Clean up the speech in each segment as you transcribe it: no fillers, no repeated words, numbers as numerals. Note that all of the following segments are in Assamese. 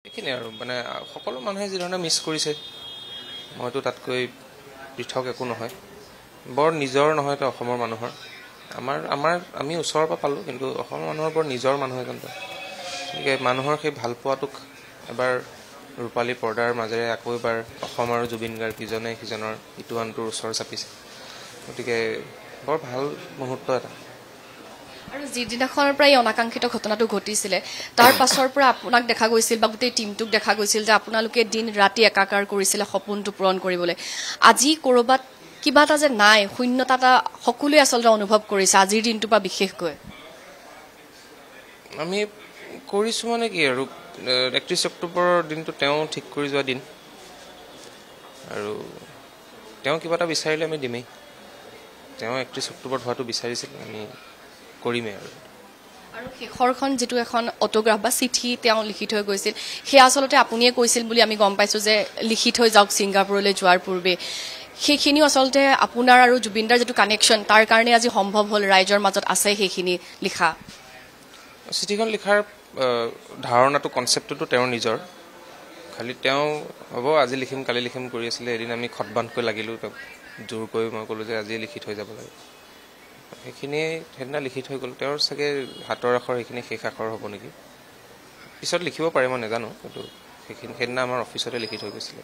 এইখিনিয়ে আৰু মানে সকলো মানুহে যিধৰণে মিছ কৰিছে মইতো তাতকৈ পৃথক একো নহয় বৰ নিজৰ নহয় তো অসমৰ মানুহৰ আমি ওচৰৰ পৰা পালোঁ কিন্তু অসমৰ মানুহৰ বৰ নিজৰ মানুহ এজন গতিকে মানুহৰ সেই ভালপোৱাটোক এবাৰ ৰূপালী পৰ্দাৰ মাজেৰে আকৌ এবাৰ অসম আৰু জুবিন গাৰ্গ ইজনে সিজনৰ ইটো আনটোৰ ওচৰ চাপিছে গতিকে বৰ ভাল মুহূৰ্ত এটা আৰু যিদিনাখনৰ পৰা এই অনাকাংক্ষিত ঘটনাটো ঘটিছিলে তাৰ পাছৰ পৰা আপোনাক দেখা গৈছিল বা গোটেই টিমটোক দেখা গৈছিল যে আপোনালোকে দিন ৰাতি একাকাৰ কৰিছিলে সপোনটো পূৰণ কৰিবলৈ আজি ক'ৰবাত কিবা এটা যে নাই শূন্যতা এটা সকলোৱে আচলতে অনুভৱ কৰিছে আজিৰ দিনটোৰ পৰা বিশেষকৈ আমি কৰিছোঁ মানে কি আৰু 31 অক্টোবৰৰ দিনটো তেওঁ ঠিক কৰি যোৱা দিন আৰু তেওঁ কিবা এটা বিচাৰিলে আমি দিমেই তেওঁ 31 অক্টোবৰত হোৱাটো বিচাৰিছিল আমি কৰিমেই আৰু শেষৰখন যিটো এখন অটোগ্ৰাফ বা চিঠি তেওঁ লিখি থৈ গৈছিল সেয়া আচলতে আপুনিয়ে কৈছিল বুলি আমি গম পাইছোঁ যে লিখি থৈ যাওক ছিংগাপুৰলৈ যোৱাৰ পূৰ্বে সেইখিনিও আচলতে আপোনাৰ আৰু জুবিনদাৰ যিটো কানেকশ্যন তাৰ কাৰণে আজি সম্ভৱ হ'ল ৰাইজৰ মাজত আছে সেইখিনি লিখা চিঠিখন লিখাৰ ধাৰণাটো কনচেপ্টটো তেওঁৰ নিজৰ খালি তেওঁ হ'ব আজি লিখিম কালি লিখিম কৰি আছিলে এদিন আমি খটবান্ধকৈ লাগিলোঁ তেওঁক জোৰ কৰি মই ক'লোঁ যে আজিয়ে লিখি থৈ যাব লাগে সেইখিনিয়ে সেইদিনা লিখি থৈ গ'ল তেওঁৰ চাগে হাতৰ আখৰ সেইখিনি শেষ আখৰ হ'ব নেকি পিছত লিখিব পাৰে মই নাজানো কিন্তু সেইদিনা আমাৰ অফিচতে লিখি থৈ গৈছিলে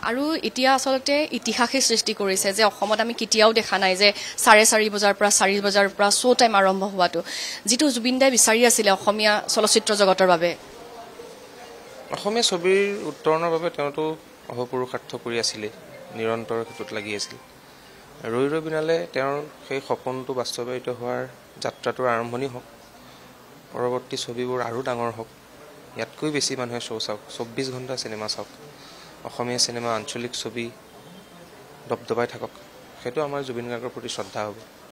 আৰু এতিয়া আচলতে ইতিহাসে সৃষ্টি কৰিছে যে অসমত আমি কেতিয়াও দেখা নাই যে 4:30 বজাৰ পৰা 4 বজাৰ পৰা শ্ব' টাইম আৰম্ভ হোৱাটো যিটো জুবিনদাই বিচাৰি আছিলে অসমীয়া চলচ্চিত্ৰ জগতৰ বাবে অসমীয়া ছবিৰ উত্তৰণৰ বাবে তেওঁতো অহোপুৰুষাৰ্থ কৰি আছিলে নিৰন্তৰ ক্ষেত্ৰত লাগি আছিল ৰৈ ৰৈ বিনালে তেওঁৰ সেই সপোনটো বাস্তৱায়িত হোৱাৰ যাত্ৰাটোৰ আৰম্ভণি হওক পৰৱৰ্তী ছবিবোৰ আৰু ডাঙৰ হওক ইয়াতকৈ বেছি মানুহে শ্ব' চাওক 24 ঘণ্টা চিনেমা চাওক অসমীয়া চিনেমা আঞ্চলিক ছবি দবদবাই থাকক সেইটো আমাৰ জুবিন গাৰ্গৰ প্ৰতি শ্ৰদ্ধা হ'ব